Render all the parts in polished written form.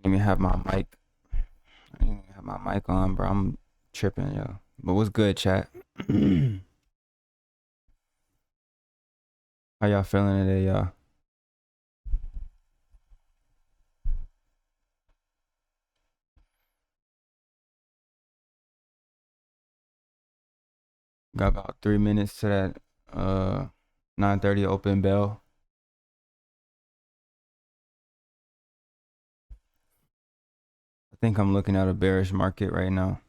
Didn't even have my mic. I didn't even have my mic on, bro. I'm tripping, yo. But what's good, chat? How y'all feeling today, y'all? Got about 3 minutes to that 9:30 open bell. I think I'm looking at a bearish market right now.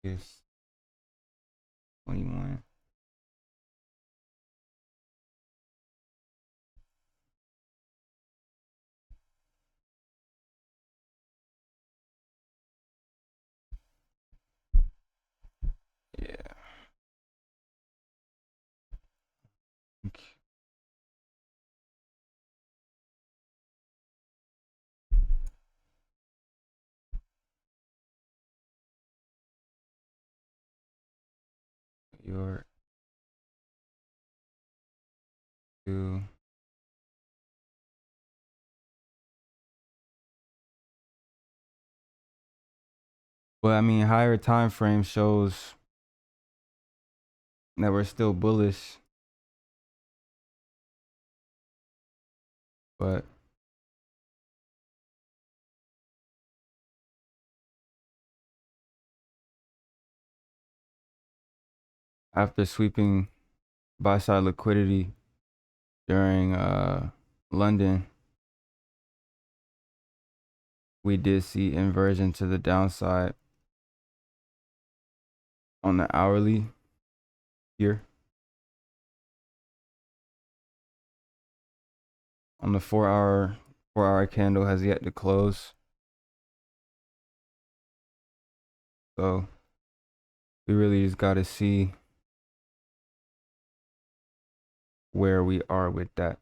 It's 21. Yeah. Okay. York to Well, I mean, higher time frame shows that we're still bullish, but after sweeping buy side liquidity during London, we did see inversion to the downside on the hourly here. On the 4 hour candle has yet to close. So we really just got to see where we are with that.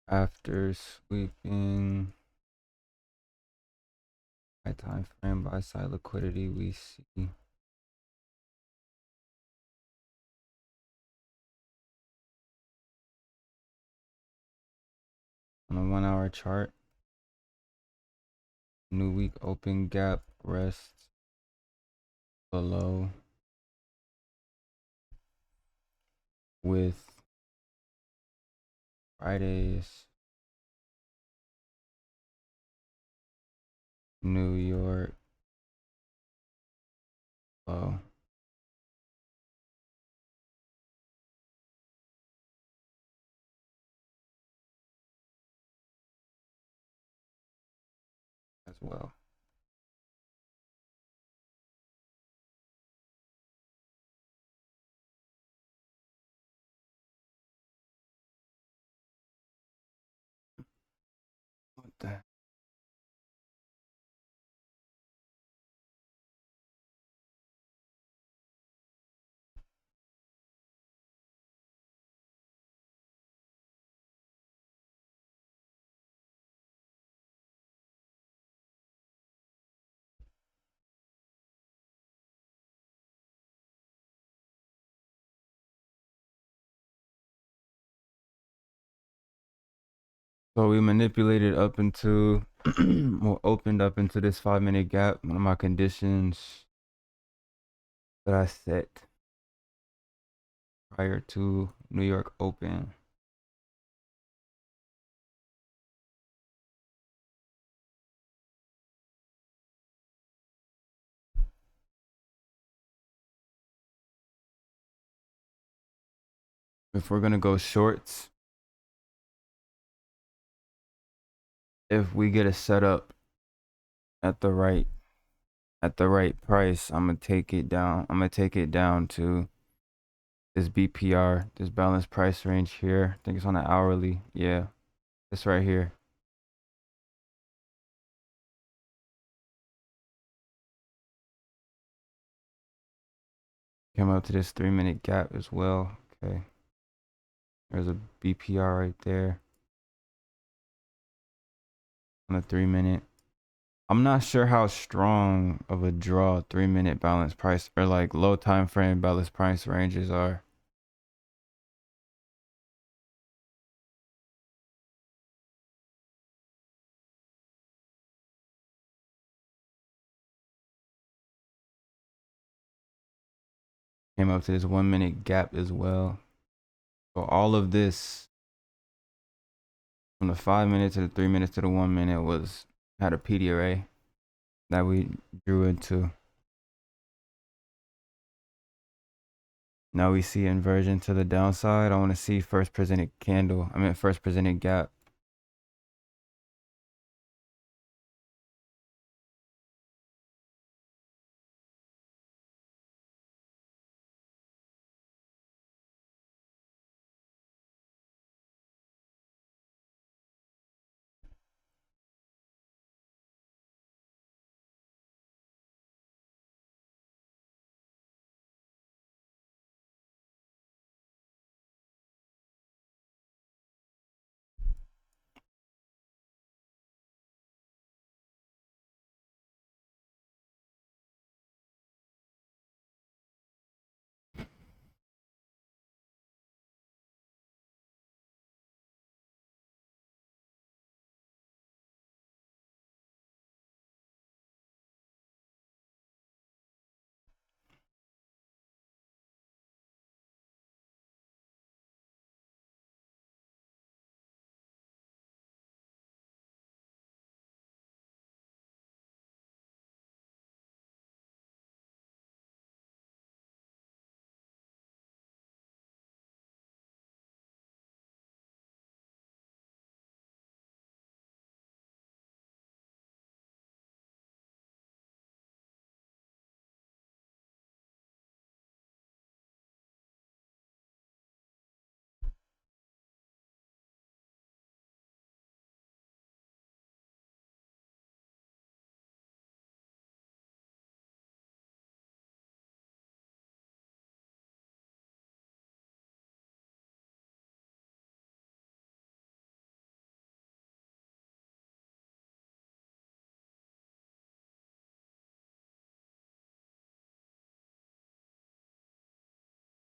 After sweeping high time frame buy side liquidity, we see on the 1 hour chart, new week open gap rests below with Friday's New York low. As well. What the So we manipulated up into, or opened up into this 5 minute gap. One of my conditions that I set prior to New York Open. if we're gonna go shorts, if we get a setup at the right price, I'm gonna take it down. I'm gonna take it down to this BPR, this balanced price range here. I think it's on the hourly. Yeah, this right here. Came up to this 3-minute gap as well. Okay, there's a BPR right there on the 3-minute. I'm not sure how strong of a draw 3-minute balance price or like low time frame balance price ranges are. Came up to this 1-minute gap as well. So all of this from the 5 minutes to the 3 minutes to the 1 minute was had a PD array that we drew into. Now we see inversion to the downside. I want to see first presented candle. I mean first presented gap.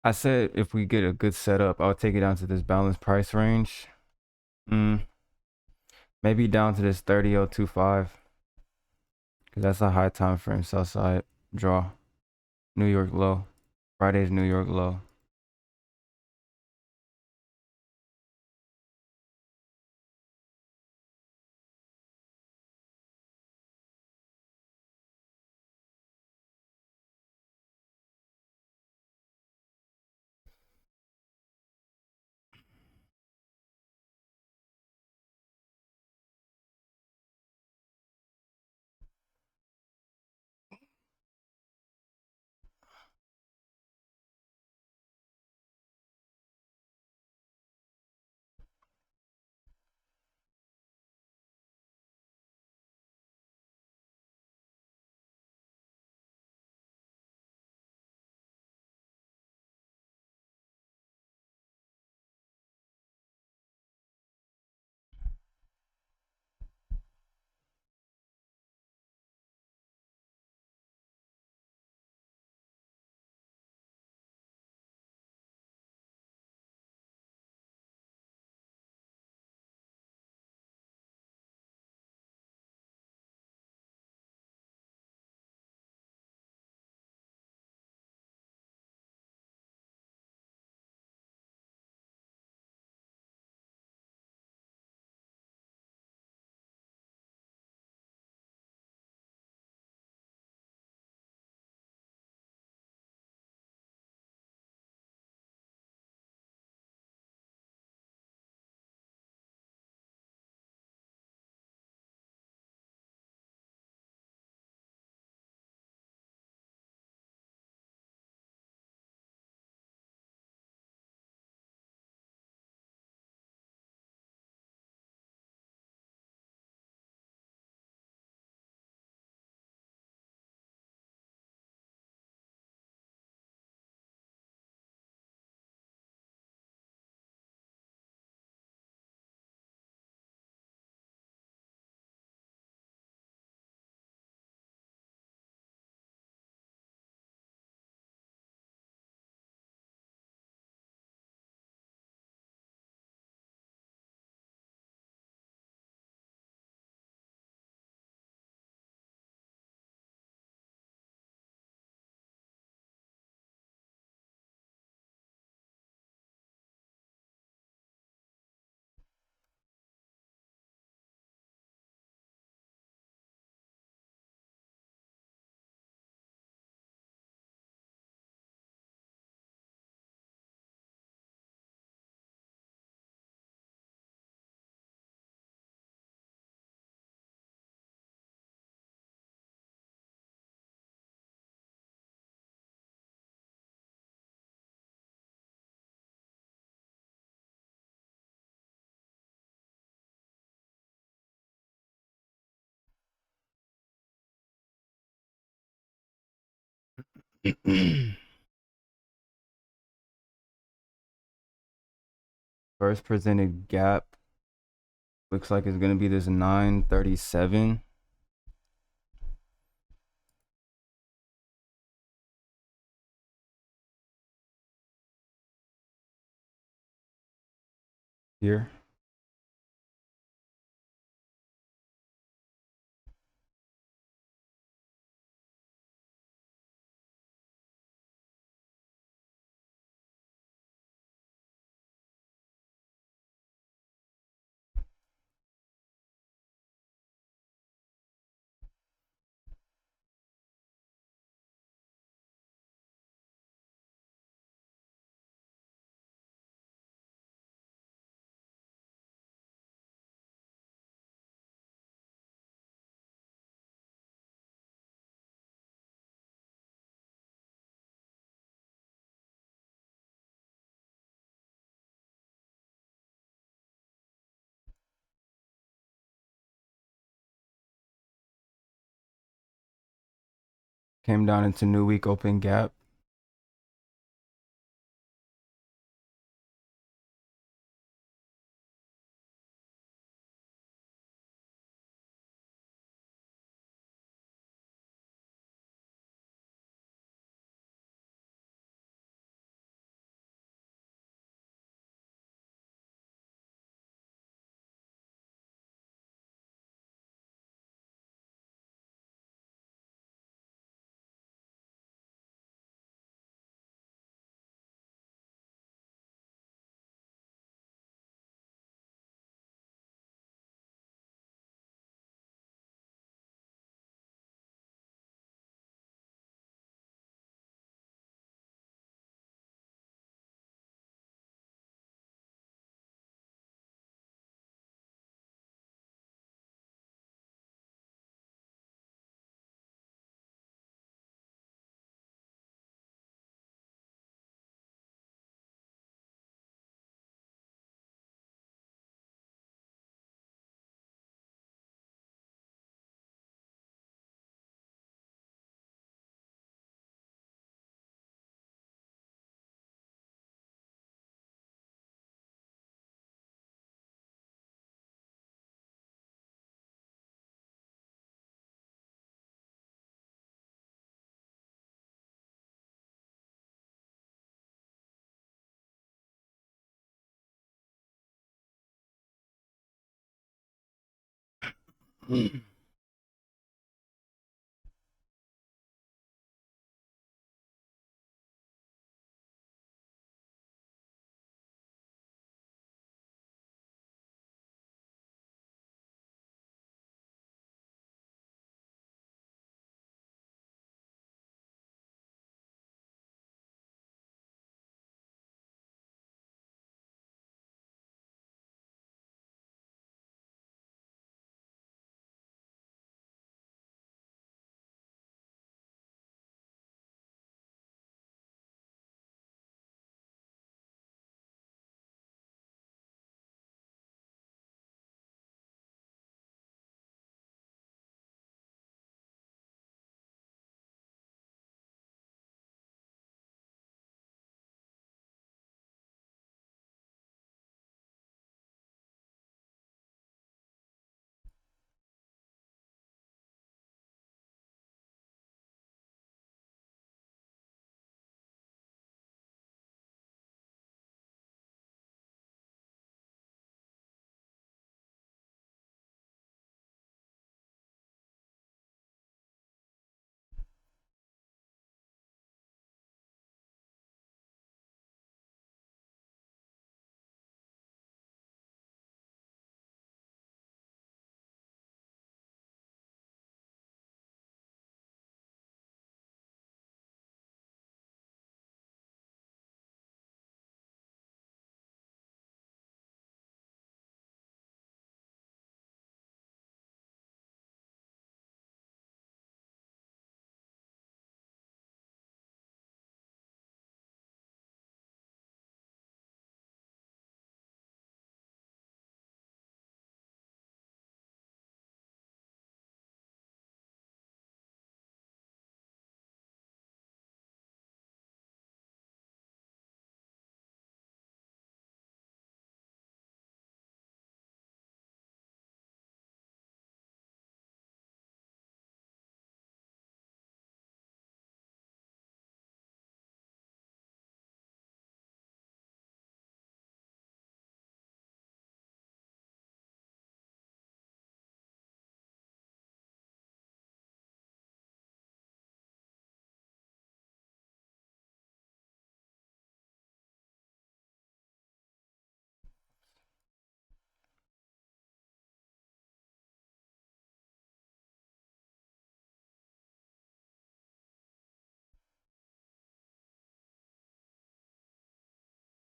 I said if we get a good setup, I'll take it down to this balanced price range. Mm, maybe down to this 30.025 because that's a high time frame sell side draw. New York low. Friday's New York low. First presented gap looks like it's gonna be this 937 here. Came down into new week open gap.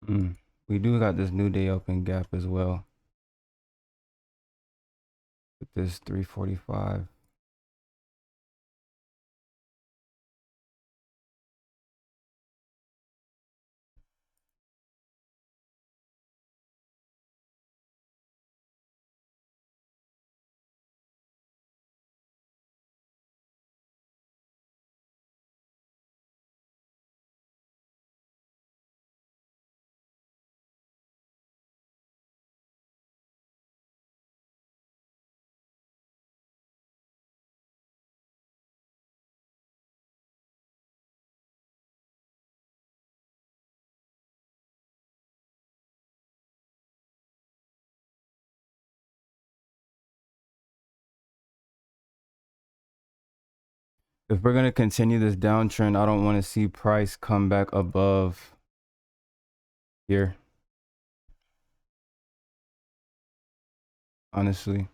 We do got this new day open gap as well with this 345. If we're gonna continue this downtrend, I don't want to see price come back above here, honestly.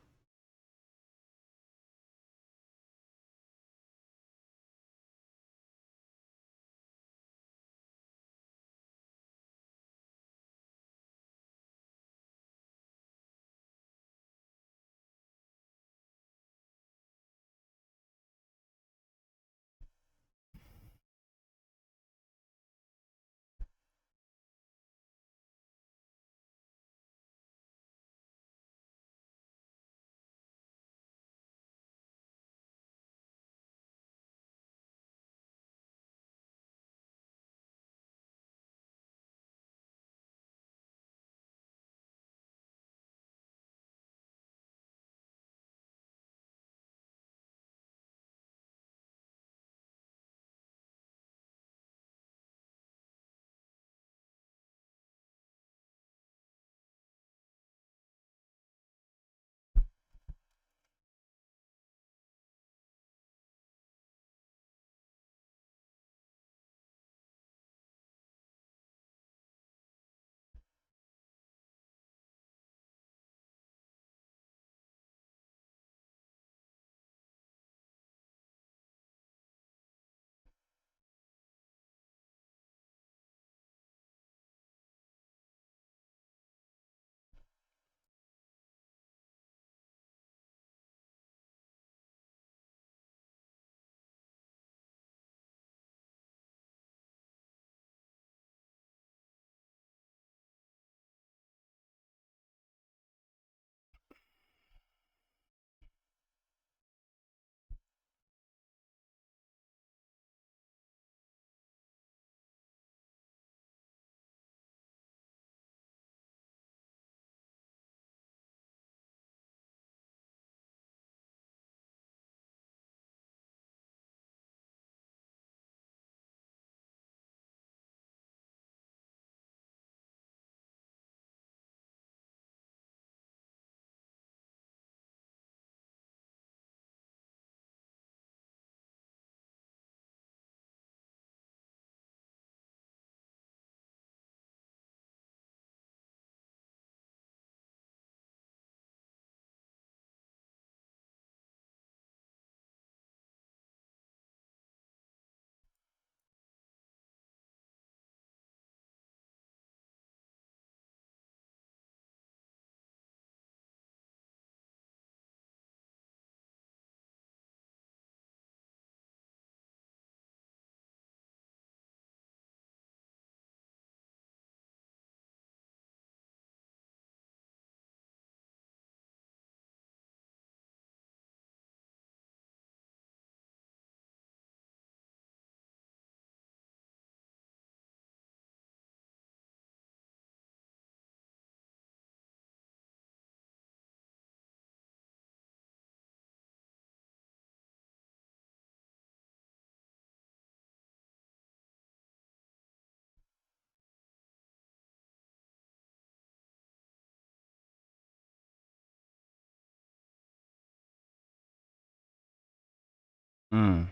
Mm.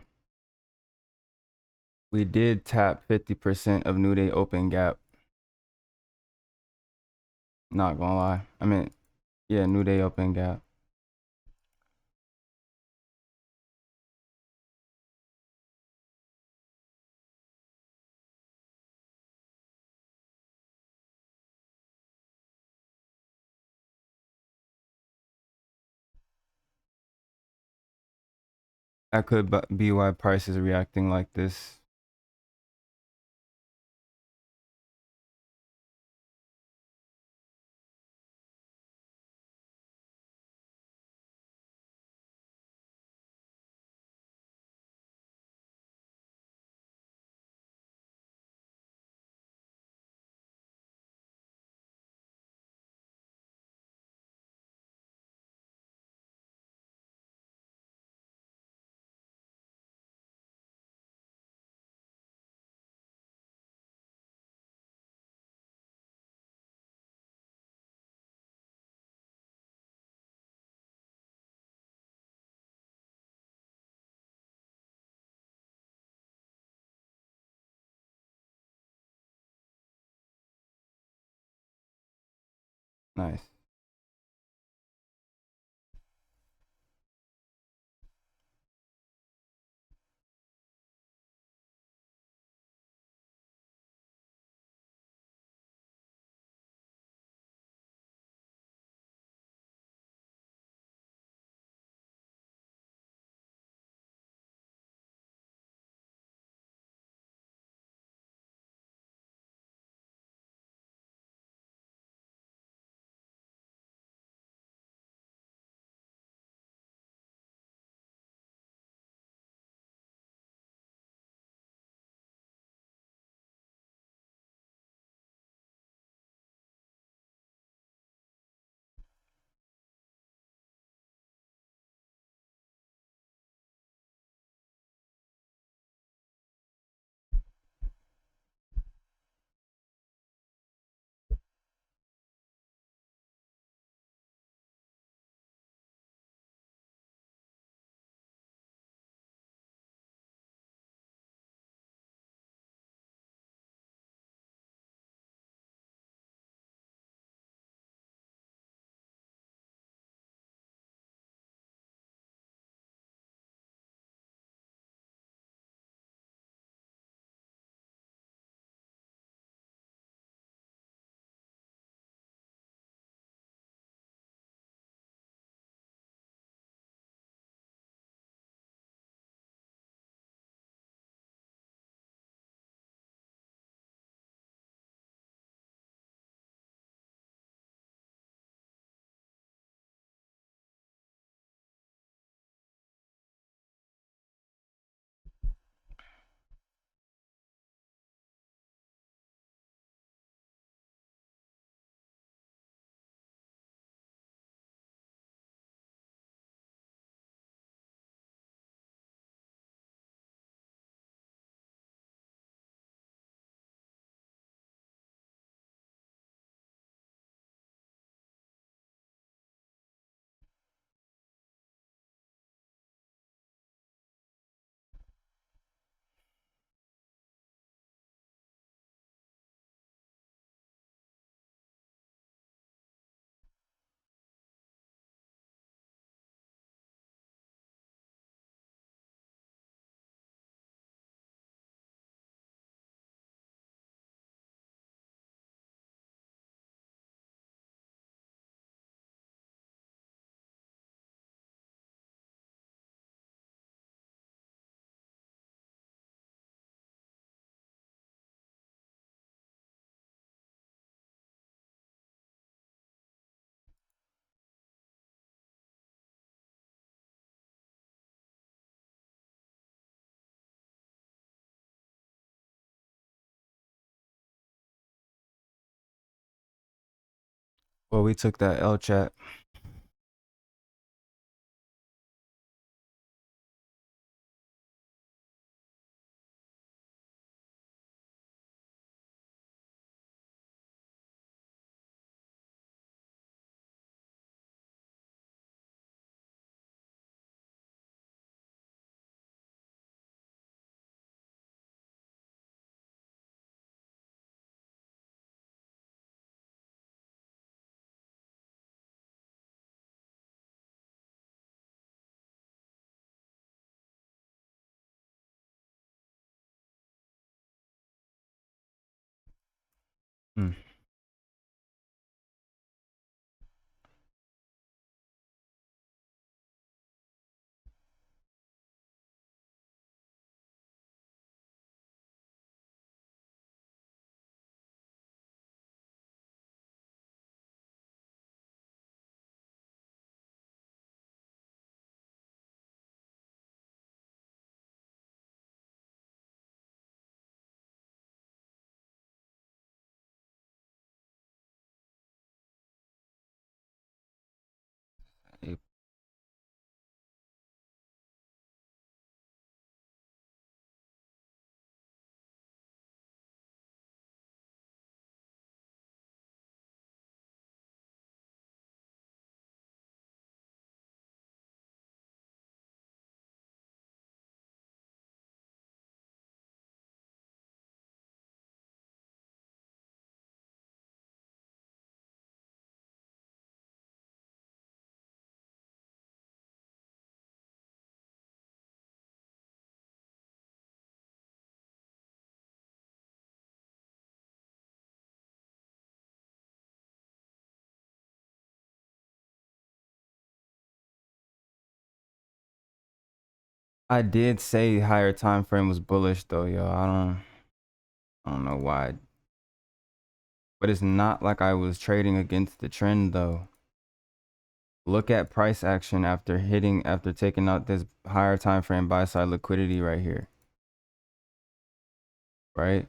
We did tap 50% of new day open gap. Not gonna lie. I mean, yeah, new day open gap. That could be why price is reacting like this. Nice. Well, we took that L chat. Hmm. I did say higher time frame was bullish though, yo. I don't know why. But it's not like I was trading against the trend though. Look at price action after taking out this higher time frame buy side liquidity right here. Right?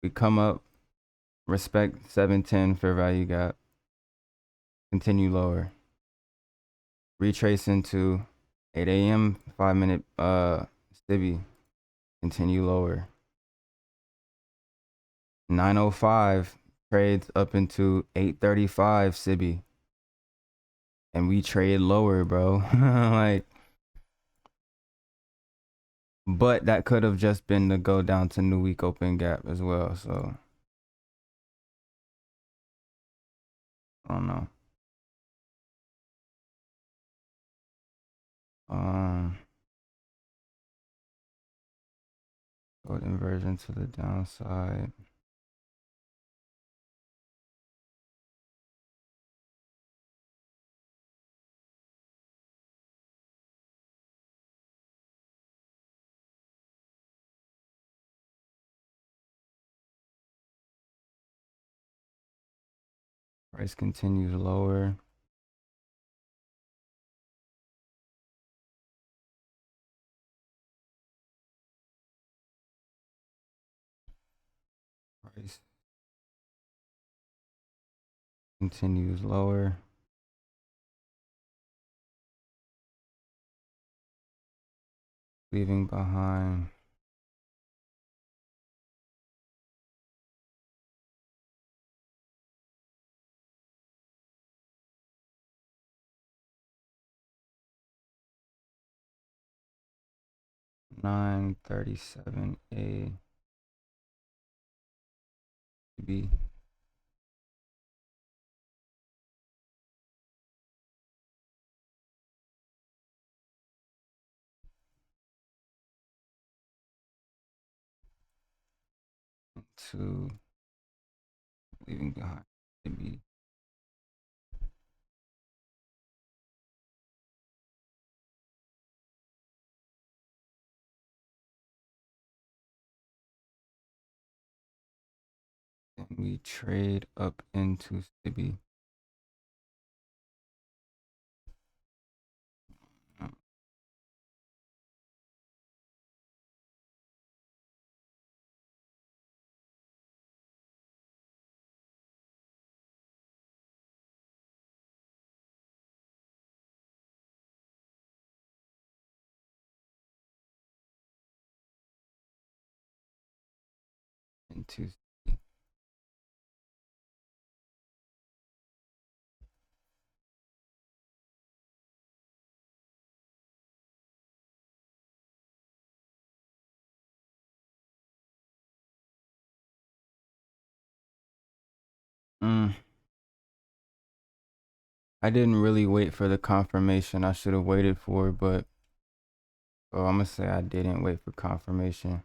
We come up, respect 710 fair value gap, continue lower. Retrace into 8 a.m. 5-minute stibby, continue lower. 905 trades up into 835 Sibby. And we trade lower, bro. Like, but that could have just been to go down to new week open gap as well. So I don't know. Um, Gold inversion to the downside. Price continues lower. Price continues lower. Leaving behind 937A to be to leaving behind to be. And we trade up into Sibby. Into Sibby. I didn't really wait for the confirmation I should have waited for, but I'm gonna say I didn't wait for confirmation.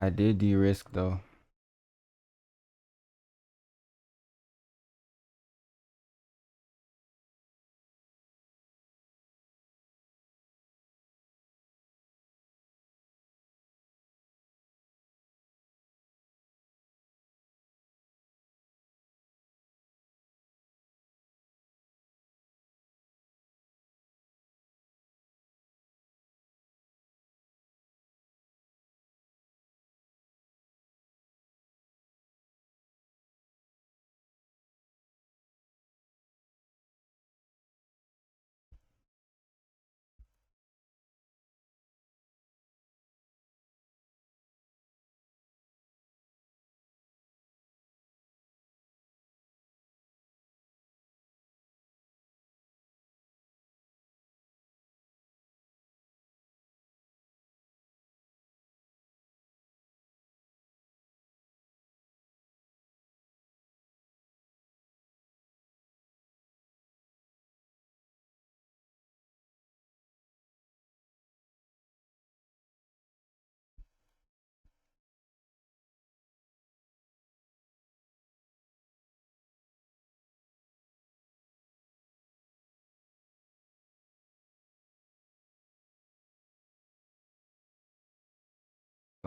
I did de-risk though.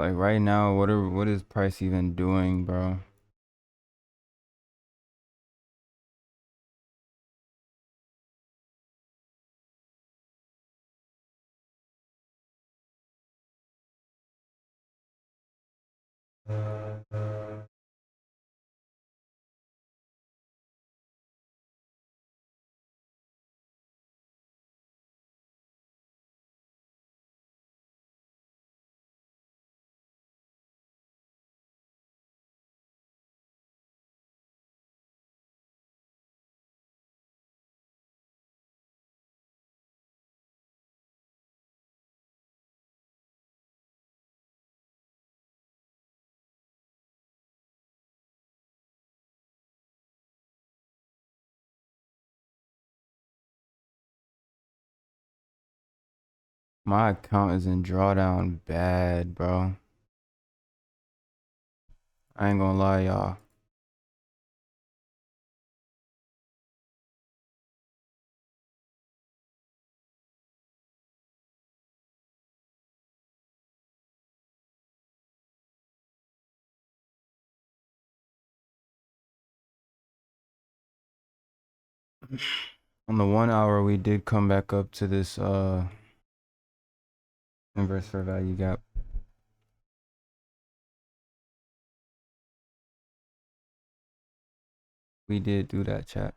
Like right now, what is price even doing, bro? My account is in drawdown bad, bro. I ain't gonna lie, y'all. On the 1 hour, we did come back up to this inverse fair value gap. We did do that, chat.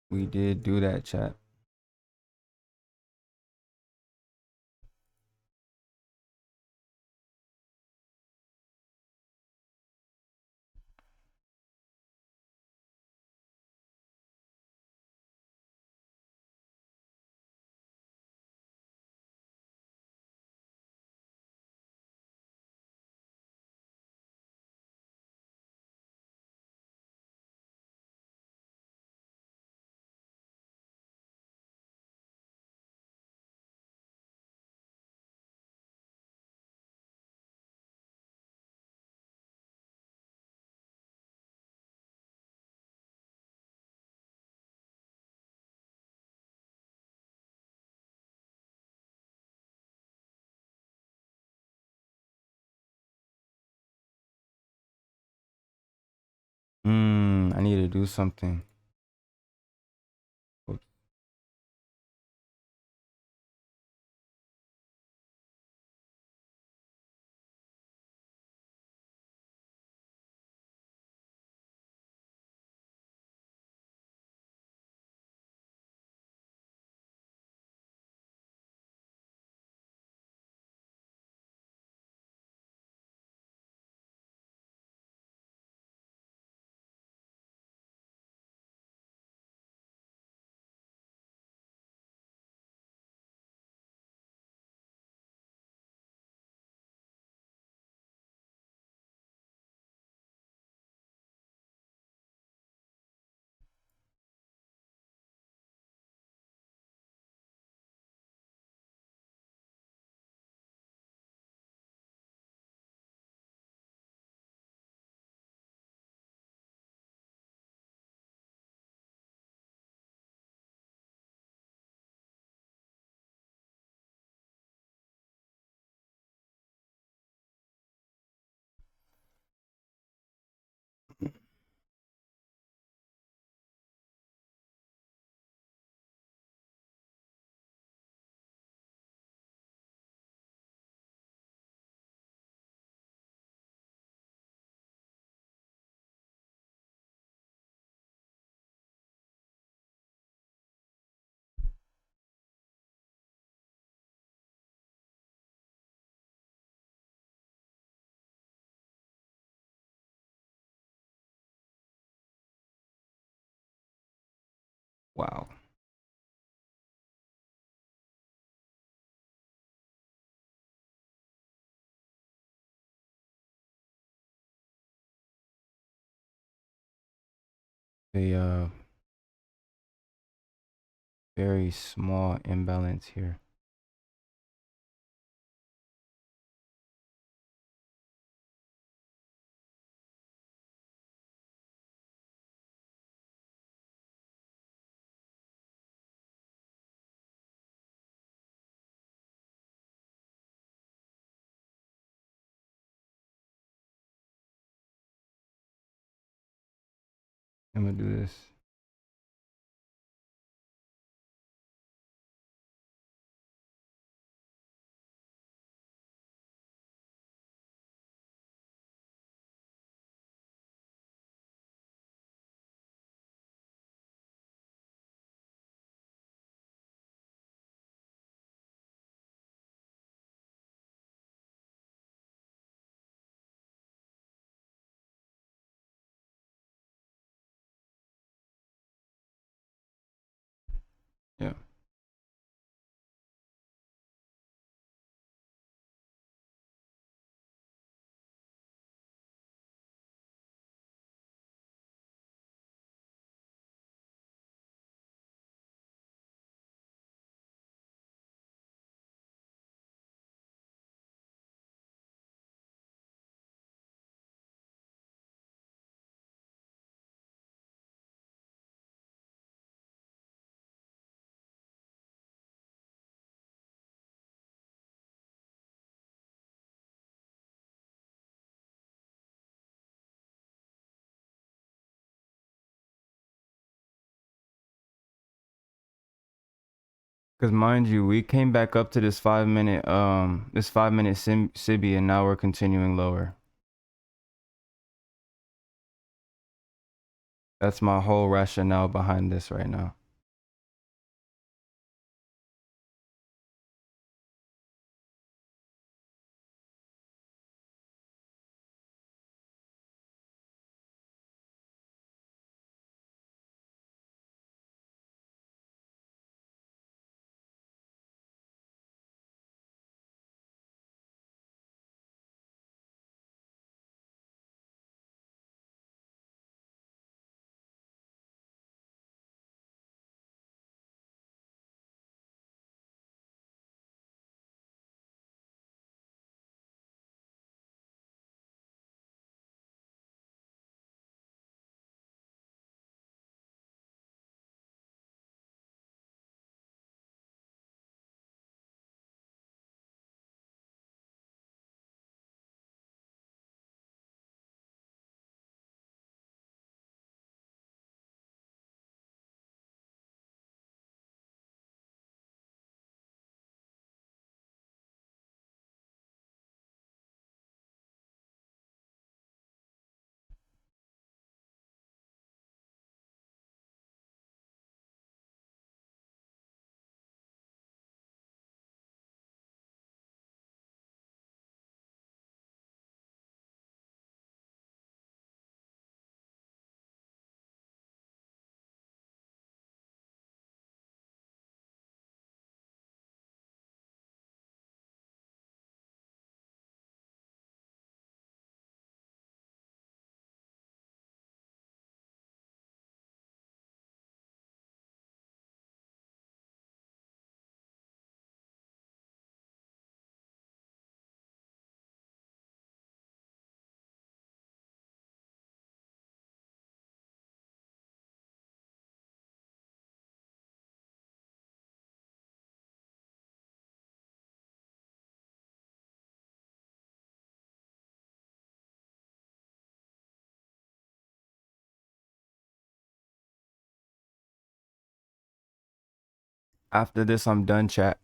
We did do that, chat. I need to do something. Oops. Wow. A very small imbalance here. I'm gonna do this. Yeah. Because mind you, we came back up to this 5 minute Sibi, and now we're continuing lower. That's my whole rationale behind this right now. After this, I'm done, chat.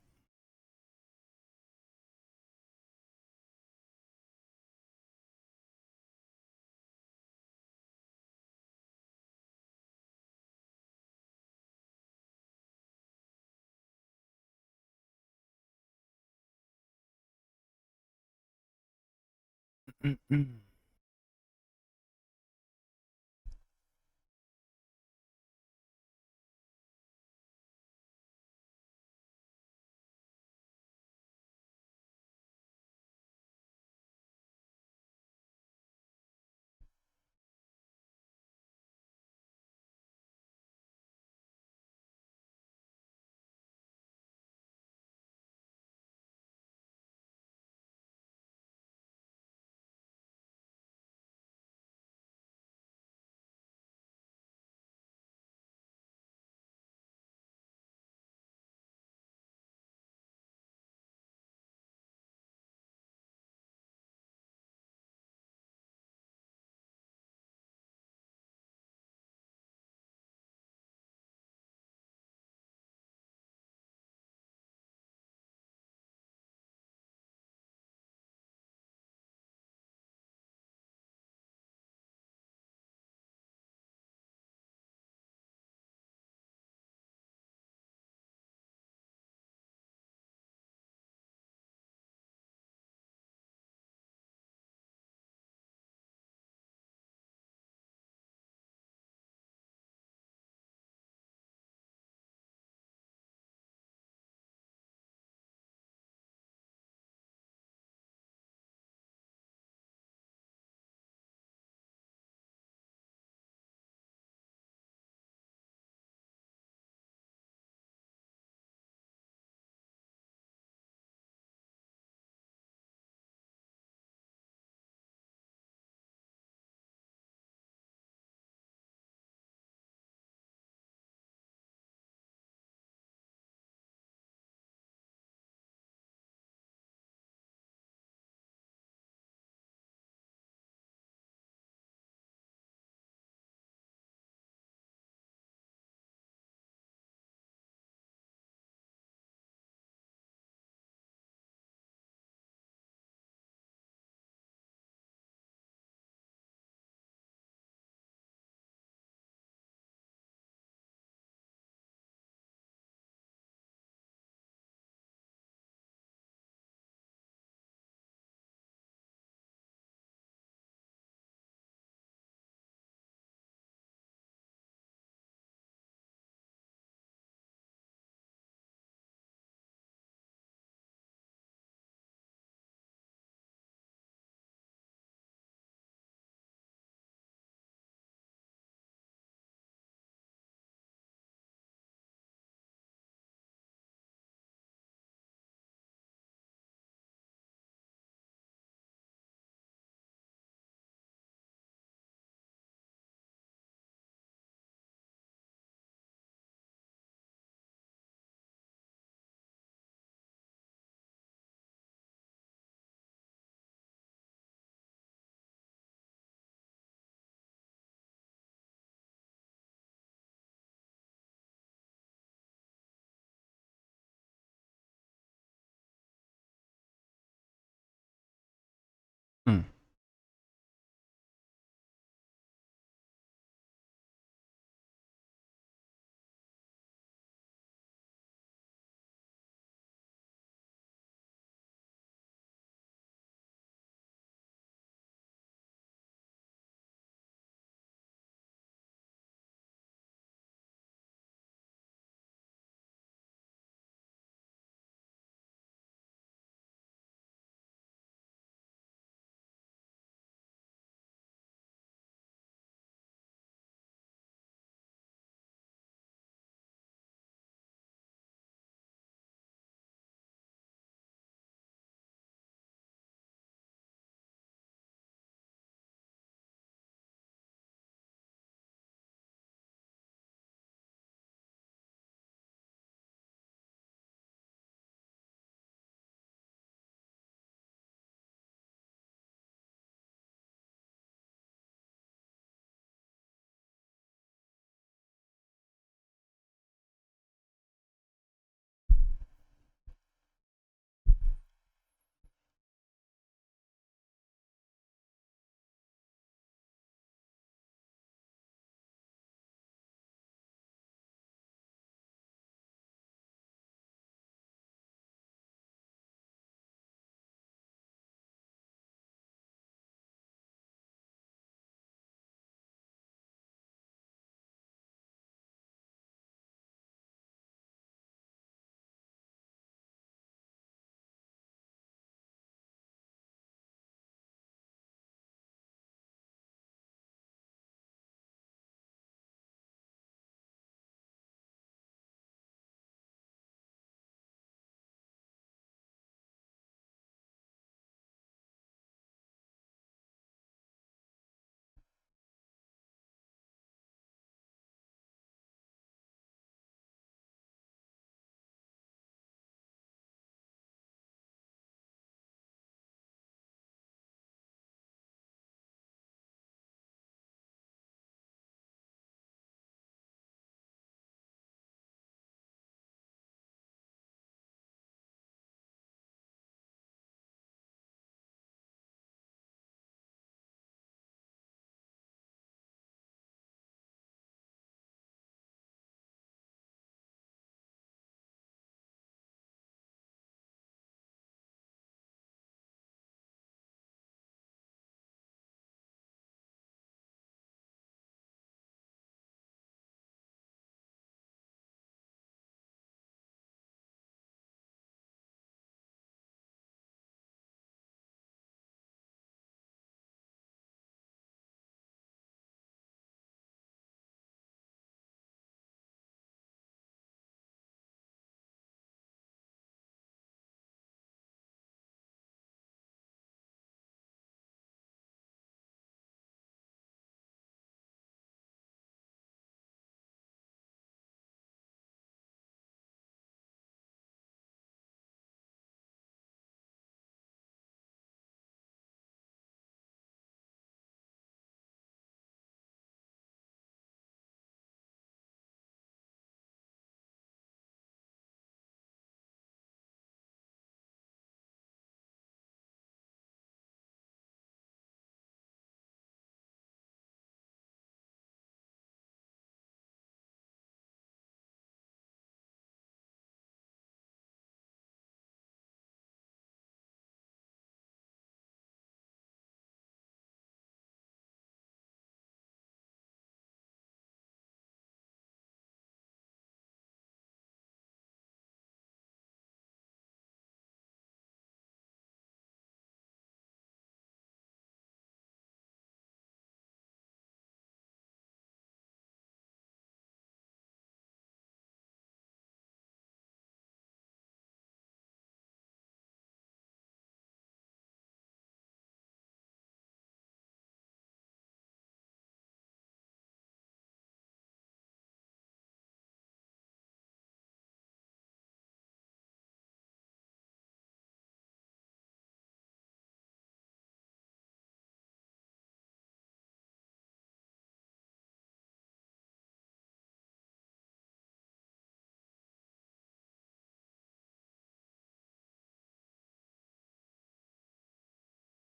Mm.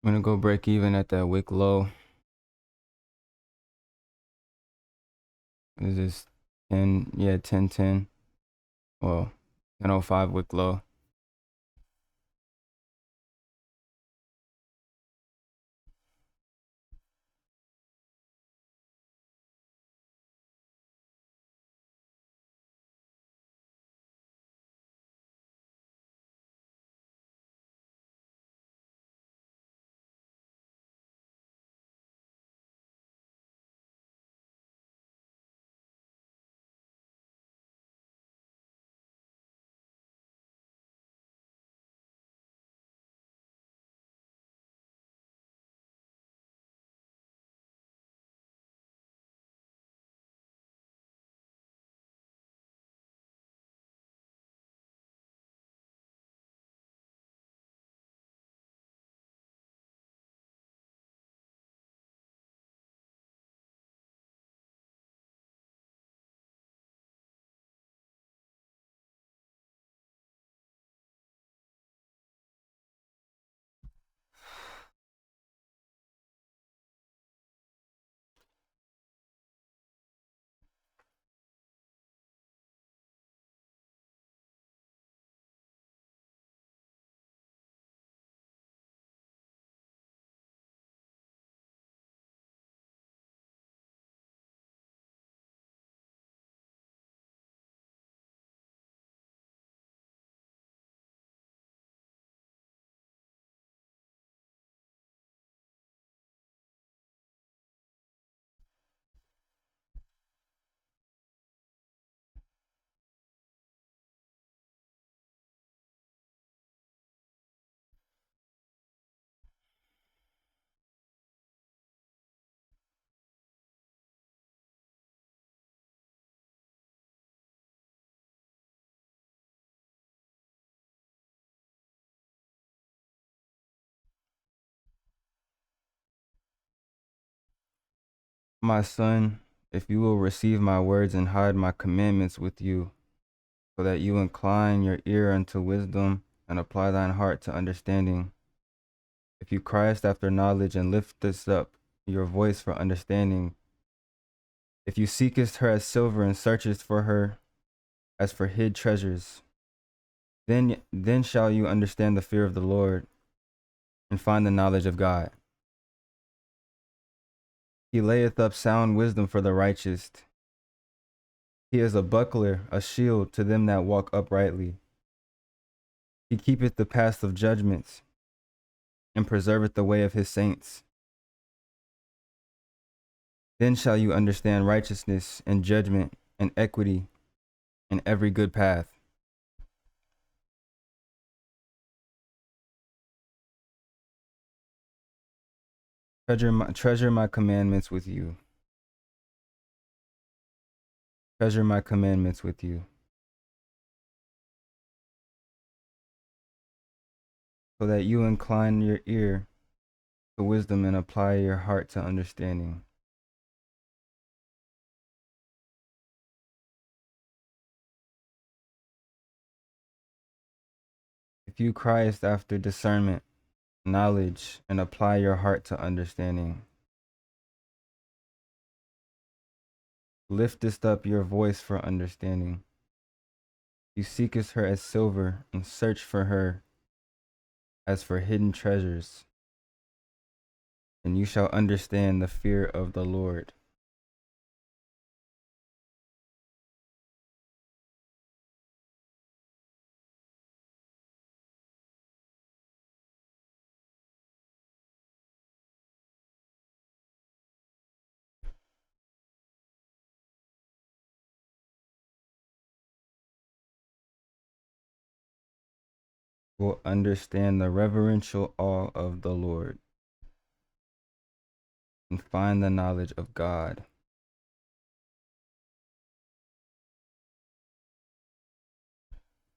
I'm gonna go break even at that wick low. This is 10, yeah, 1010. Well, 1005 wick low. My son, if you will receive my words and hide my commandments with you, so that you incline your ear unto wisdom and apply thine heart to understanding. If you criest after knowledge and liftest up your voice for understanding, if you seekest her as silver and searchest for her as for hid treasures, then shall you understand the fear of the Lord and find the knowledge of God. He layeth up sound wisdom for the righteous. He is a buckler, a shield to them that walk uprightly. He keepeth the paths of judgments and preserveth the way of his saints. Then shall you understand righteousness and judgment and equity and every good path. Treasure my commandments with you. Treasure my commandments with you, so that you incline your ear to wisdom and apply your heart to understanding. If you criest after discernment, knowledge, and apply your heart to understanding, liftest up your voice for understanding. You seekest her as silver and search for her as for hidden treasures, and you shall understand the fear of the Lord. Will understand the reverential awe of the Lord and find the knowledge of God.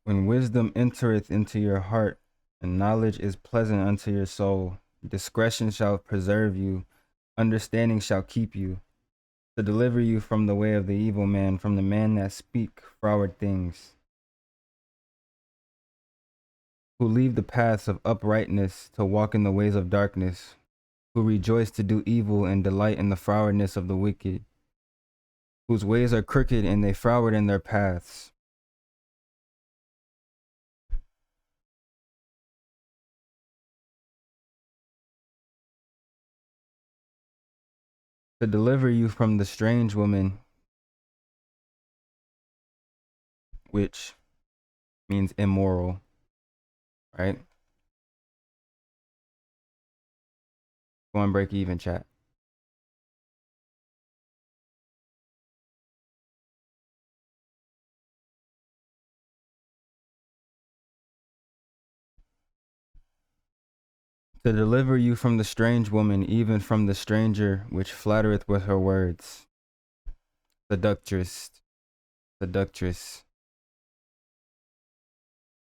When wisdom entereth into your heart and knowledge is pleasant unto your soul, discretion shall preserve you, understanding shall keep you, to deliver you from the way of the evil man, from the man that speak froward things. who leave the paths of uprightness to walk in the ways of darkness, who rejoice to do evil and delight in the frowardness of the wicked, whose ways are crooked and they froward in their paths. To deliver you from the strange woman, which means immoral, right? Go on break even, chat. To deliver you from the strange woman, even from the stranger which flattereth with her words. Seductress, seductress,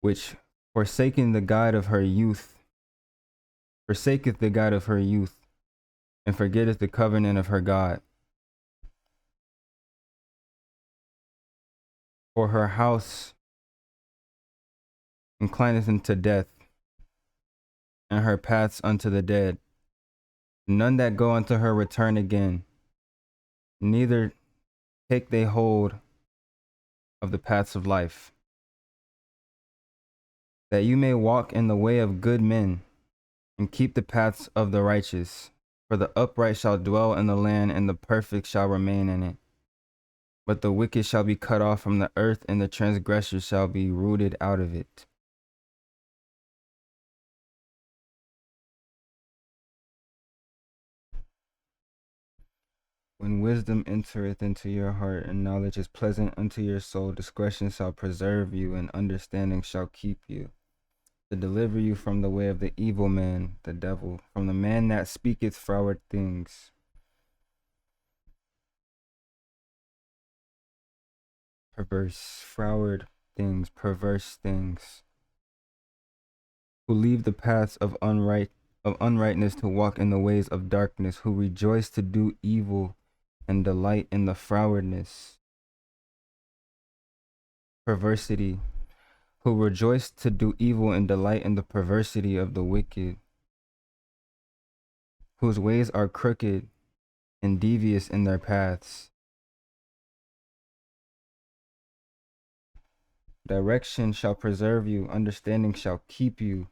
which forsaking the guide of her youth, forsaketh the God of her youth, and forgetteth the covenant of her God. For her house inclineth unto death, and her paths unto the dead. None that go unto her return again, neither take they hold of the paths of life. That you may walk in the way of good men, and keep the paths of the righteous. For the upright shall dwell in the land, and the perfect shall remain in it. But the wicked shall be cut off from the earth, and the transgressors shall be rooted out of it. When wisdom entereth into your heart, and knowledge is pleasant unto your soul, discretion shall preserve you, and understanding shall keep you. To deliver you from the way of the evil man, the devil, from the man that speaketh froward things. Perverse, froward things, perverse things. Who leave the paths of uprightness to walk in the ways of darkness, who rejoice to do evil and delight in the frowardness. Perversity, who rejoice to do evil and delight in the perversity of the wicked, whose ways are crooked and devious in their paths. Direction shall preserve you, understanding shall keep you,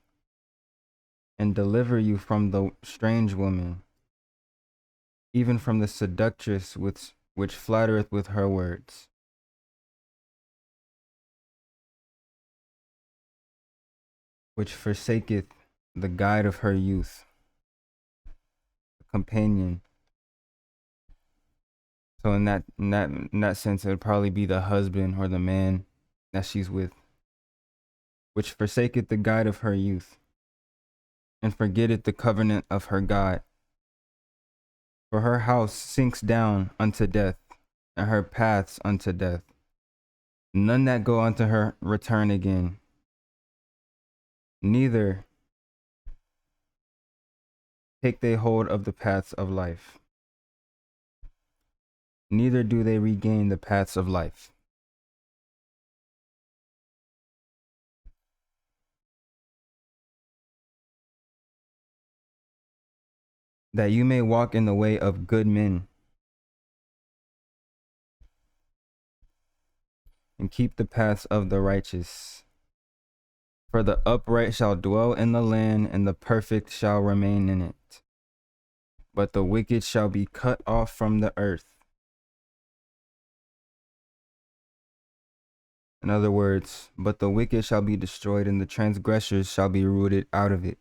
and deliver you from the strange woman, even from the seductress which flattereth with her words. Which forsaketh the guide of her youth, the companion. So in that sense, it would probably be the husband or the man that she's with, which forsaketh the guide of her youth, and forgetteth the covenant of her God. For her house sinks down unto death, and her paths unto death. None that go unto her return again, neither take they hold of the paths of life. Neither do they regain the paths of life. That you may walk in the way of good men, and keep the paths of the righteous. For the upright shall dwell in the land, and the perfect shall remain in it. But the wicked shall be cut off from the earth. In other words, but the wicked shall be destroyed, and the transgressors shall be rooted out of it.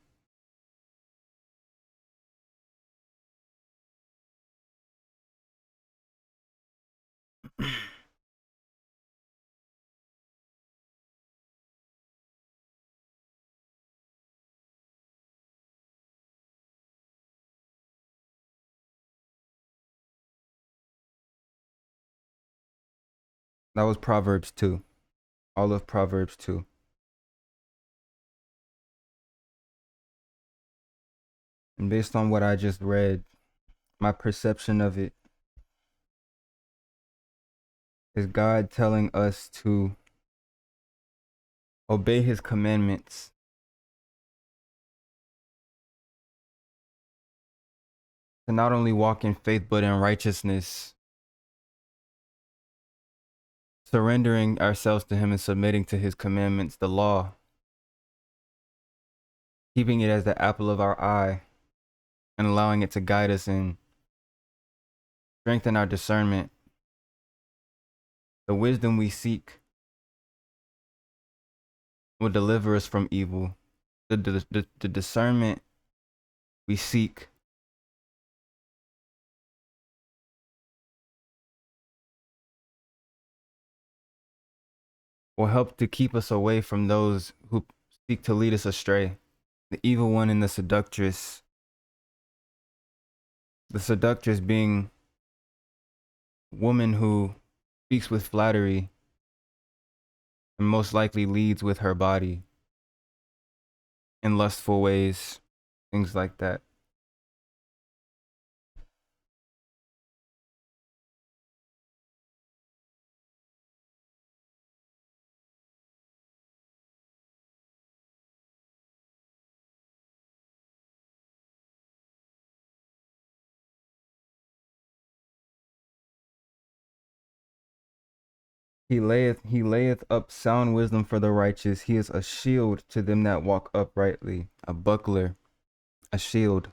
That was Proverbs 2. All of Proverbs 2. And based on what I just read, my perception of it is God telling us to obey his commandments to not only walk in faith but in righteousness, surrendering ourselves to him and submitting to his commandments, the law, keeping it as the apple of our eye and allowing it to guide us and strengthen our discernment. The wisdom we seek will deliver us from evil. The discernment we seek will help to keep us away from those who seek to lead us astray. The evil one and the seductress. The seductress being woman who speaks with flattery and most likely leads with her body in lustful ways, things like that. He layeth up sound wisdom for the righteous. He is a shield to them that walk uprightly, a buckler, a shield.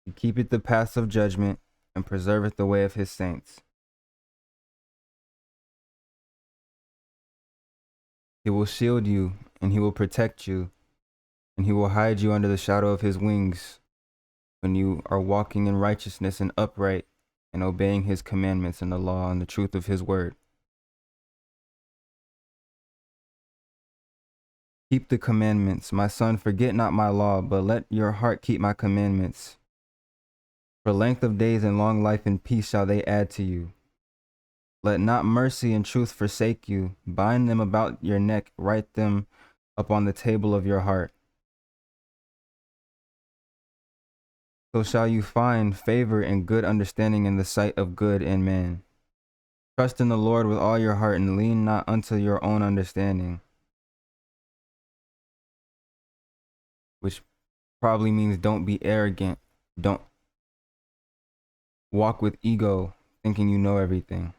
He keepeth the paths of judgment and preserveth the way of his saints. He will shield you and he will protect you and he will hide you under the shadow of his wings when you are walking in righteousness and upright and obeying his commandments and the law and the truth of his word. Keep the commandments. My son, forget not my law, but let your heart keep my commandments. For length of days and long life and peace shall they add to you. Let not mercy and truth forsake you. Bind them about your neck, write them upon the table of your heart. So shall you find favor and good understanding in the sight of good and man. Trust in the Lord with all your heart and lean not unto your own understanding. Which probably means don't be arrogant. Don't walk with ego, thinking you know everything.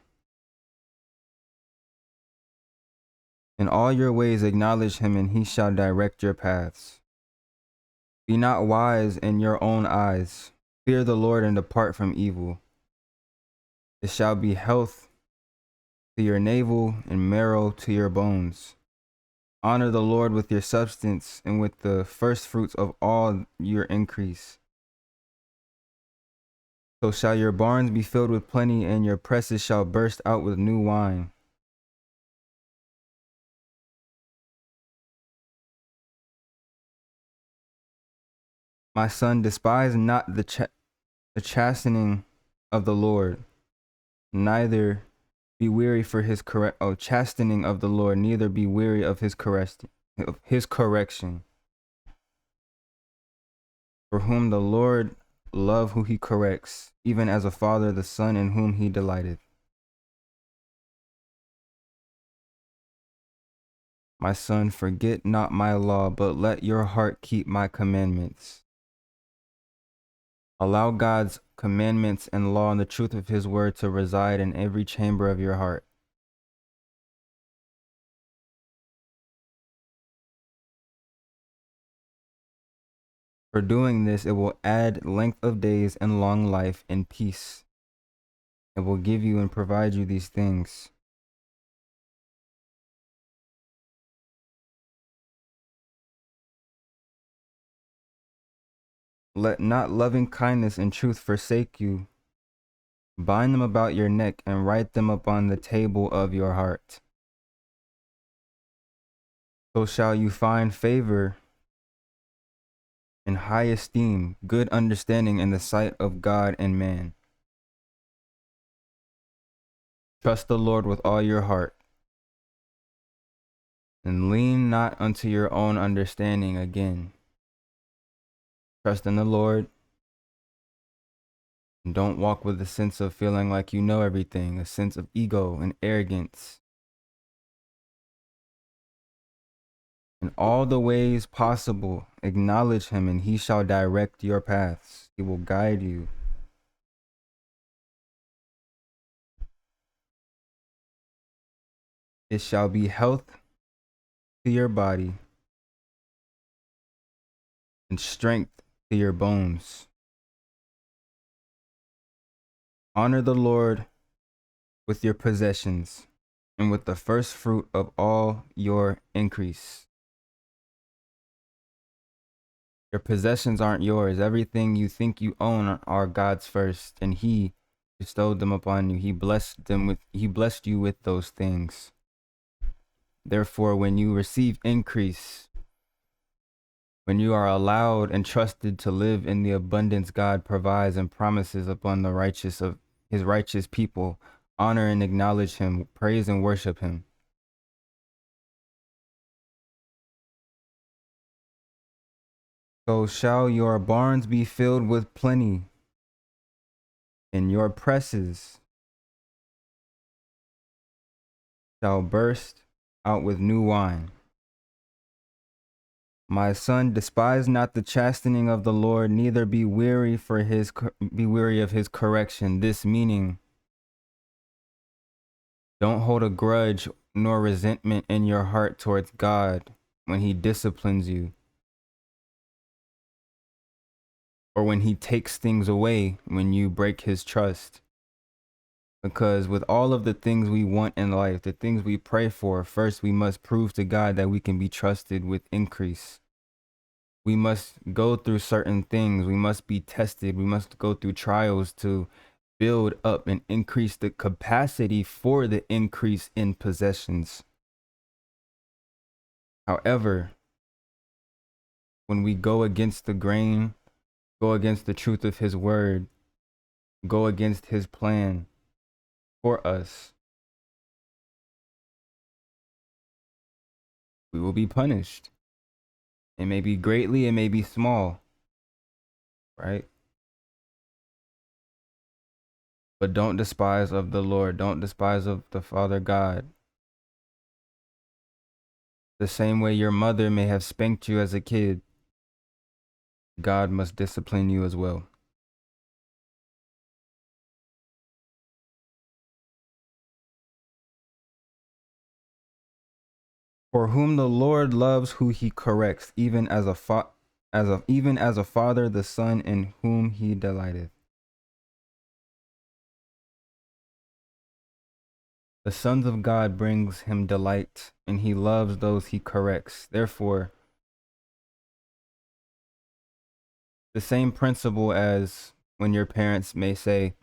In all your ways acknowledge him, and he shall direct your paths. Be not wise in your own eyes. Fear the Lord and depart from evil. It shall be health to your navel and marrow to your bones. Honor the Lord with your substance and with the first fruits of all your increase. So shall your barns be filled with plenty, and your presses shall burst out with new wine. My son, despise not the chastening of the Lord, neither be weary for his chastening of the Lord, neither be weary of his correction. For whom the Lord love who he corrects, even as a father the son in whom he delighteth. My son, forget not my law, but let your heart keep my commandments. Allow God's commandments and law and the truth of his word to reside in every chamber of your heart. For doing this, it will add length of days and long life and peace. It will give you and provide you these things. Let not loving kindness and truth forsake you. Bind them about your neck and write them upon the table of your heart. So shall you find favor and high esteem, good understanding in the sight of God and man. Trust the Lord with all your heart, and lean not unto your own understanding again. Trust in the Lord, and don't walk with a sense of feeling like you know everything, a sense of ego and arrogance. In all the ways possible, acknowledge him, and he shall direct your paths. He will guide you. It shall be health to your body and strength to your bones. Honor the Lord with your possessions and with the first fruit of all your increase. Your possessions aren't yours. Everything you think you own are God's first, and he bestowed them upon you. He blessed you with those things. Therefore, when you receive increase, when you are allowed and trusted to live in the abundance God provides and promises upon the righteous of his righteous people, honor and acknowledge him, praise and worship him. So shall your barns be filled with plenty, and your presses shall burst out with new wine. My son, despise not the chastening of the Lord, neither be weary of his correction. This meaning, don't hold a grudge nor resentment in your heart towards God when he disciplines you, or when he takes things away when you break his trust. Because with all of the things we want in life, the things we pray for, first we must prove to God that we can be trusted with increase. We must go through certain things. We must be tested. We must go through trials to build up and increase the capacity for the increase in possessions. However, when we go against the grain, go against the truth of his word, go against his plan for us, we will be punished. It may be greatly, it may be small, right? But don't despise of the Lord. Don't despise of the Father God. The same way your mother may have spanked you as a kid, God must discipline you as well. For whom the Lord loves, who he corrects, even as a father the son in whom he delighteth. The sons of God brings him delight, and he loves those he corrects. Therefore, the same principle as when your parents may say,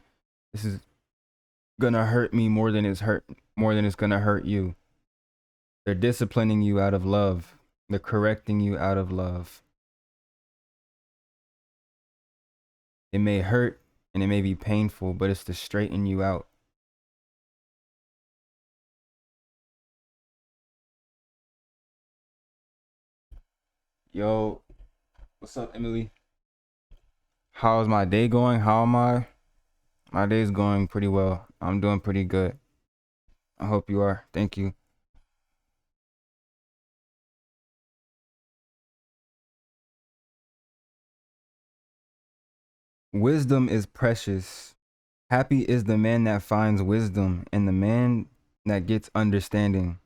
"This is gonna hurt me more than it's gonna hurt you." They're disciplining you out of love. They're correcting you out of love. It may hurt and it may be painful, but it's to straighten you out. Yo, what's up, Emily? How's my day going? How am I? My day's going pretty well. I'm doing pretty good. I hope you are. Thank you. Wisdom is precious. Happy is the man that finds wisdom and the man that gets understanding.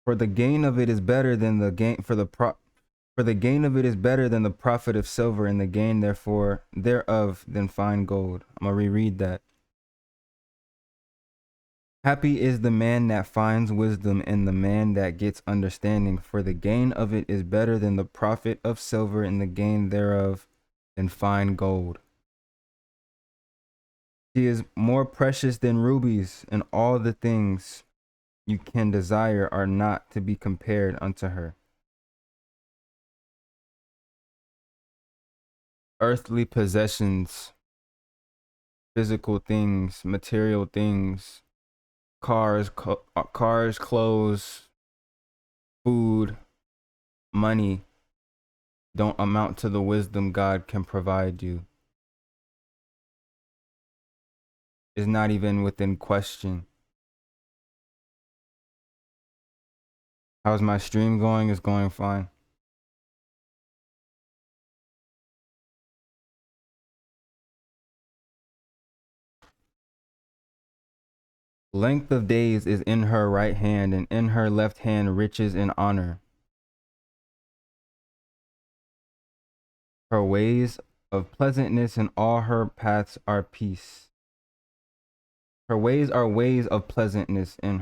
For the gain of it is better than the gain for the gain of it is better than the profit of silver, and the gain therefore thereof than fine gold. I'm gonna reread that. Happy is the man that finds wisdom and the man that gets understanding, for the gain of it is better than the profit of silver, and the gain thereof than fine gold. She is more precious than rubies, and all the things you can desire are not to be compared unto her. Earthly possessions, physical things, material things, cars, clothes, food, money don't amount to the wisdom God can provide you. is not even within question. How's my stream going? It's going fine. Length of days is in her right hand, and in her left hand riches and honor. Her ways of pleasantness, and all her paths are peace. Her ways are ways of pleasantness, and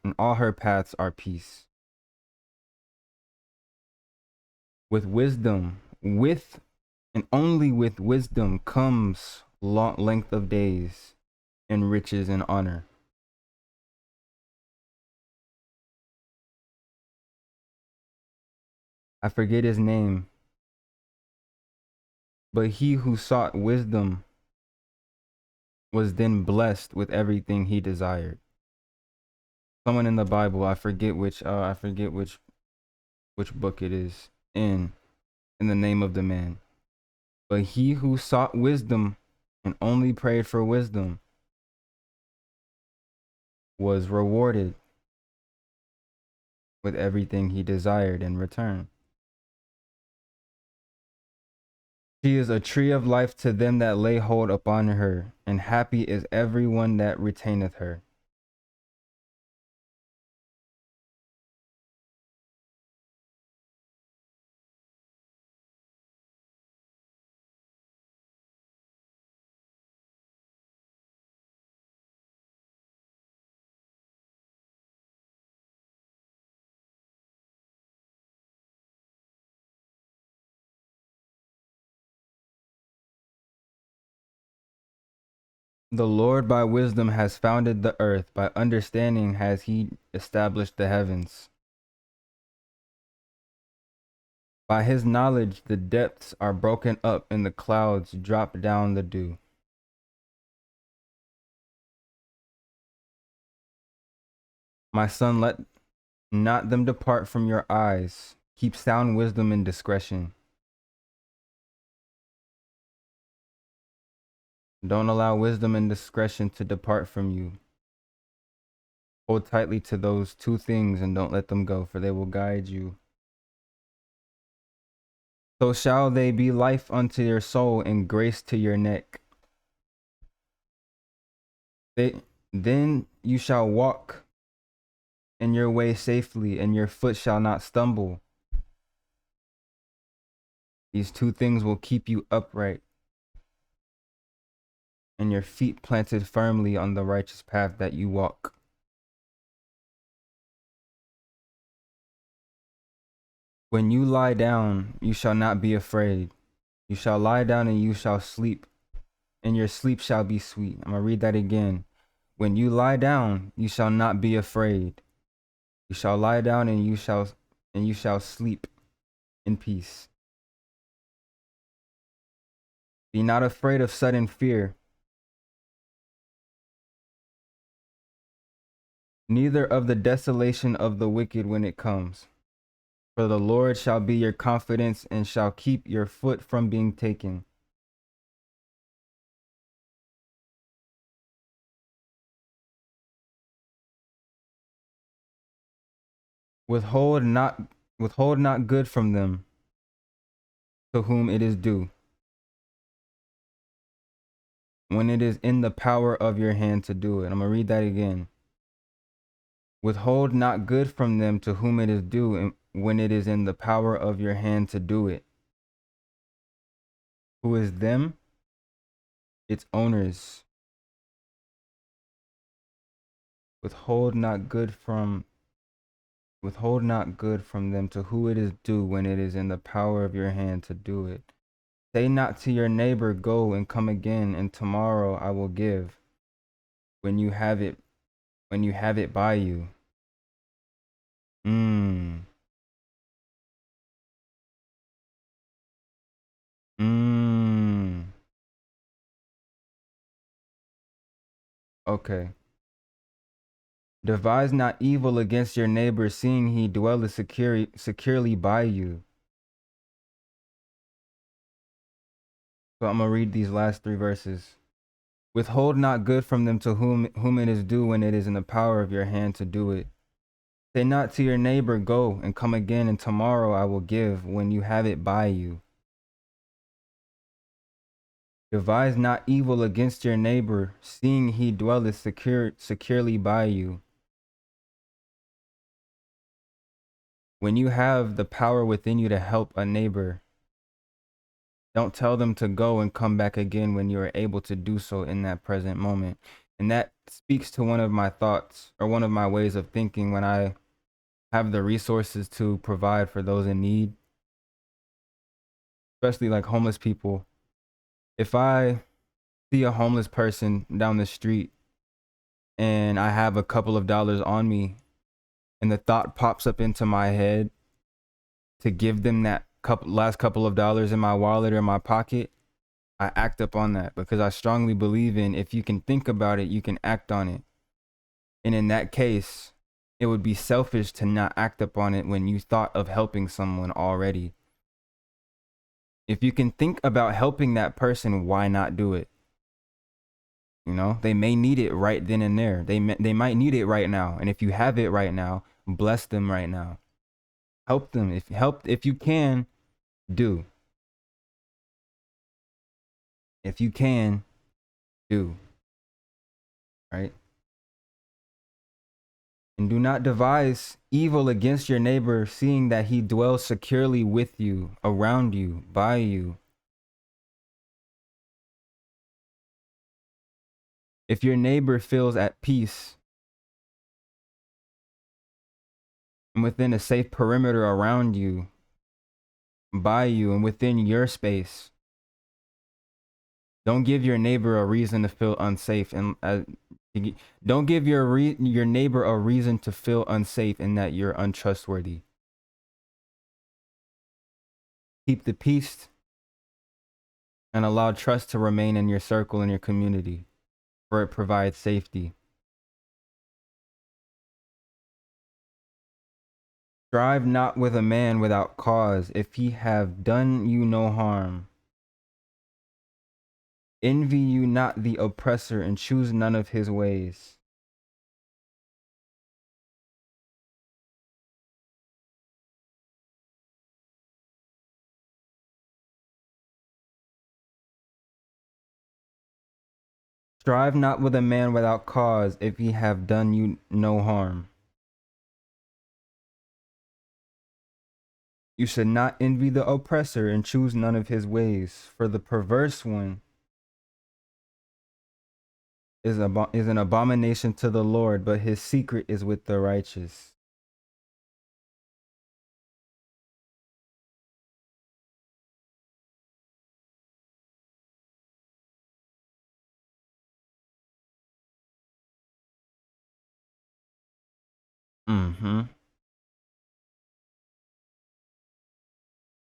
and all her paths are peace. With wisdom, with and only with wisdom comes long length of days, and riches and honor. I forget his name, but he who sought wisdom was then blessed with everything he desired. Someone in the Bible, I forget which book it is in the name of the man. But he who sought wisdom and only prayed for wisdom was rewarded with everything he desired in return. She is a tree of life to them that lay hold upon her, and happy is everyone that retaineth her. The Lord by wisdom has founded the earth, by understanding has he established the heavens. By his knowledge the depths are broken up, and the clouds drop down the dew. My son, let not them depart from your eyes. Keep sound wisdom and discretion. Don't allow wisdom and discretion to depart from you. Hold tightly to those two things and don't let them go, for they will guide you. So shall they be life unto your soul and grace to your neck. Then you shall walk in your way safely, and your foot shall not stumble. These two things will keep you upright, and your feet planted firmly on the righteous path that you walk. When you lie down, you shall not be afraid. You shall lie down and you shall sleep, and your sleep shall be sweet. I'm going to read that again. When you lie down, you shall not be afraid. You shall lie down and you shall sleep in peace. Be not afraid of sudden fear, neither of the desolation of the wicked when it comes. For the Lord shall be your confidence and shall keep your foot from being taken. Withhold not good from them to whom it is due, when it is in the power of your hand to do it. I'm going to read that again. Withhold not good from them to whom it is due, when it is in the power of your hand to do it. Who is them? Its owners. Withhold not good from them to who it is due, when it is in the power of your hand to do it. Say not to your neighbor, go and come again, and tomorrow I will give, when you have it by you. Mm. Mm. Okay. Devise not evil against your neighbor, seeing he dwelleth securely by you. So I'm going to read these last three verses. Withhold not good from them to whom it is due when it is in the power of your hand to do it. Say not to your neighbor, go and come again, and tomorrow I will give when you have it by you. Devise not evil against your neighbor, seeing he dwelleth securely by you. When you have the power within you to help a neighbor, don't tell them to go and come back again when you are able to do so in that present moment. And that speaks to one of my thoughts, or one of my ways of thinking when I have the resources to provide for those in need, especially like homeless people. If I see a homeless person down the street and I have a couple of dollars on me, and the thought pops up into my head to give them that last couple of dollars in my wallet or my pocket, I act up on that, because I strongly believe in, if you can think about it, you can act on it. And in that case, it would be selfish to not act up on it when you thought of helping someone already. If you can think about helping that person, why not do it? You know, they may need it right then and there. They might need it right now. And if you have it right now, bless them right now. Help them. If you can, do. If you can, do. Right? And do not devise evil against your neighbor, seeing that he dwells securely with you, around you, by you. If your neighbor feels at peace and within a safe perimeter around you, by you, and within your space, don't give your neighbor a reason to feel unsafe. And don't give your neighbor a reason to feel unsafe and that you're untrustworthy. Keep the peace and allow trust to remain in your circle and your community, for it provides safety. Strive not with a man without cause, if he have done you no harm. Envy you not the oppressor, and choose none of his ways. Strive not with a man without cause, if he have done you no harm. You should not envy the oppressor, and choose none of his ways, for the perverse one is an abomination to the Lord, but his secret is with the righteous.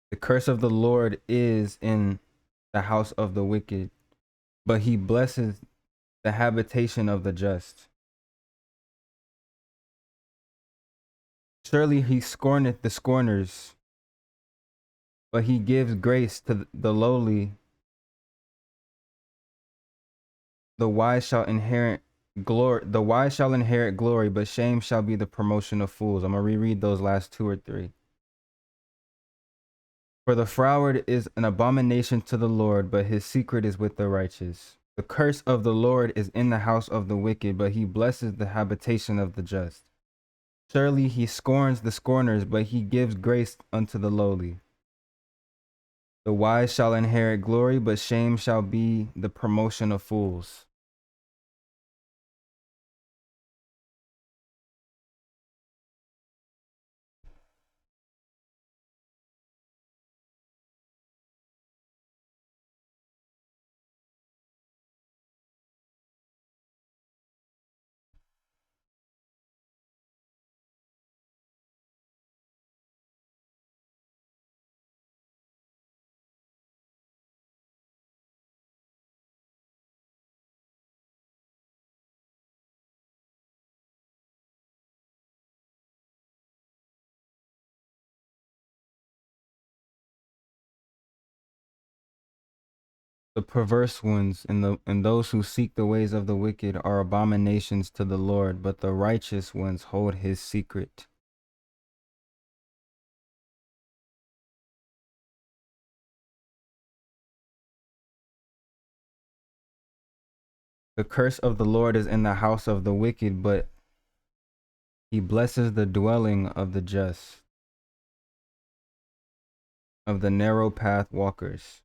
The curse of the Lord is in the house of the wicked, but he blesses the habitation of the just. Surely he scorneth the scorners, but he gives grace to the lowly. The wise shall inherit glory. The wise shall inherit glory, but shame shall be the promotion of fools. I'm gonna reread those last 2 or 3. For the froward is an abomination to the Lord, but his secret is with the righteous. The curse of the Lord is in the house of the wicked, but he blesses the habitation of the just. Surely he scorns the scorners, but he gives grace unto the lowly. The wise shall inherit glory, but shame shall be the promotion of fools. The perverse ones and those who seek the ways of the wicked are abominations to the Lord, but the righteous ones hold his secret. The curse of the Lord is in the house of the wicked, but he blesses the dwelling of the just, of the narrow path walkers.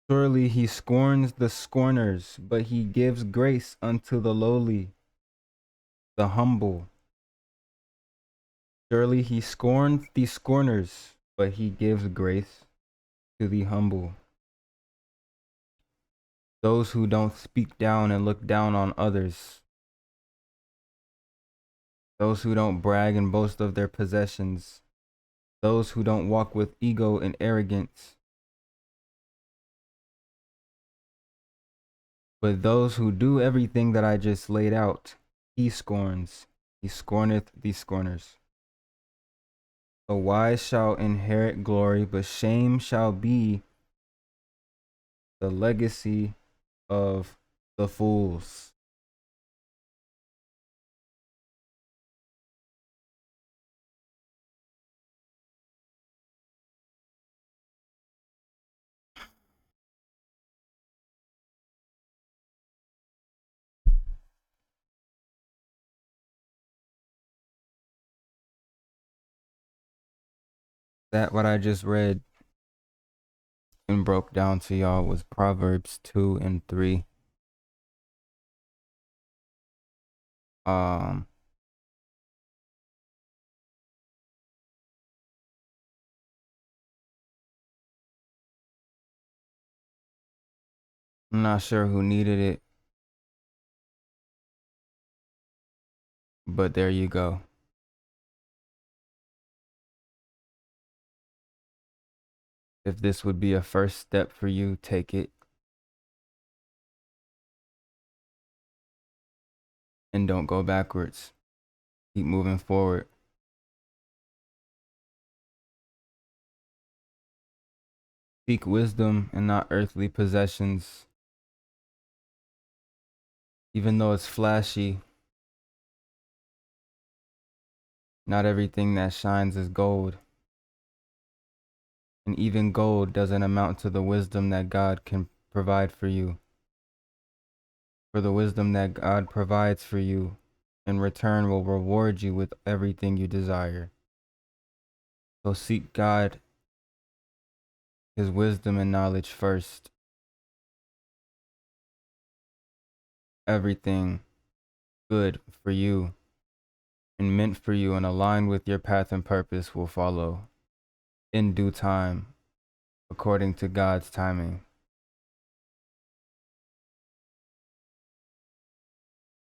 Surely he scorns the scorners, but he gives grace unto the lowly, the humble. Surely he scorns the scorners, but he gives grace to the humble. Those who don't speak down and look down on others. Those who don't brag and boast of their possessions. Those who don't walk with ego and arrogance. But those who do everything that I just laid out, he scorns. He scorneth the scorners. The wise shall inherit glory, but shame shall be the legacy of the fools. That what I just read and broke down to y'all was Proverbs 2 and 3. I'm not sure who needed it, but there you go. If this would be a first step for you, take it and don't go backwards. Keep moving forward. Seek wisdom and not earthly possessions. Even though it's flashy, not everything that shines is gold. And even gold doesn't amount to the wisdom that God can provide for you. For the wisdom that God provides for you in return will reward you with everything you desire. So seek God, his wisdom and knowledge first. Everything good for you and meant for you and aligned with your path and purpose will follow in due time, according to God's timing.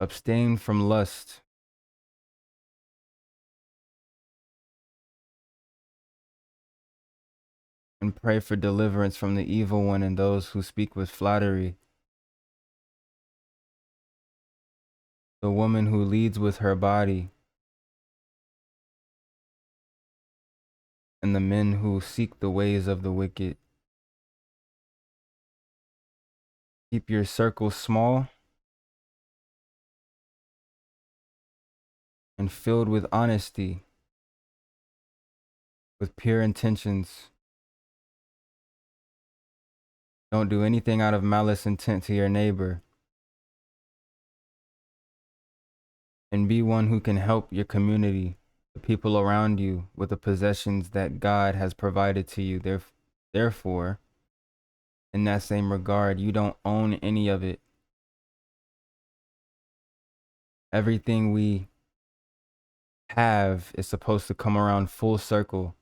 Abstain from lust. And pray for deliverance from the evil one and those who speak with flattery. The woman who leads with her body, and the men who seek the ways of the wicked. Keep your circle small and filled with honesty, with pure intentions. Don't do anything out of malice intent to your neighbor. And be one who can help your community, the people around you, with the possessions that God has provided to you. Therefore, in that same regard, you don't own any of it. Everything we have is supposed to come around full circle.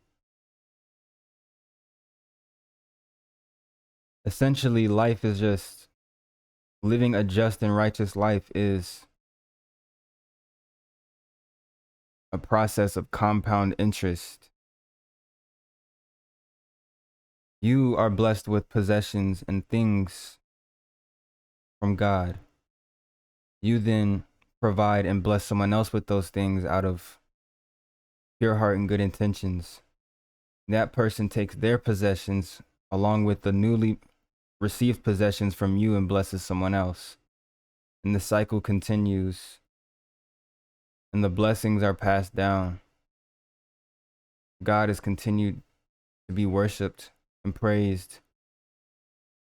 Essentially, life is just living a just and righteous life is a process of compound interest. You are blessed with possessions and things from God. You then provide and bless someone else with those things out of pure heart and good intentions. that person takes their possessions along with the newly received possessions from you and blesses someone else. And the cycle continues and the blessings are passed down. God is continued to be worshiped and praised,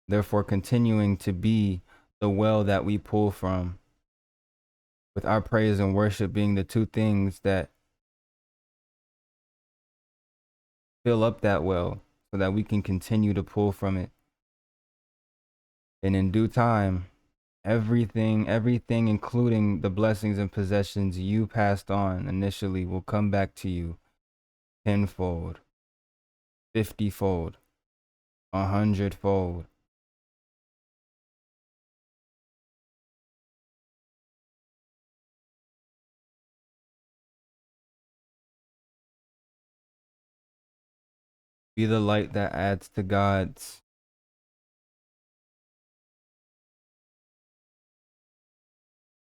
therefore continuing to be the well that we pull from, with our praise and worship being the two things that fill up that well so that we can continue to pull from it. And in due time, everything, including the blessings and possessions you passed on initially, will come back to you tenfold, 50-fold, 100-fold. Be the light that adds to God's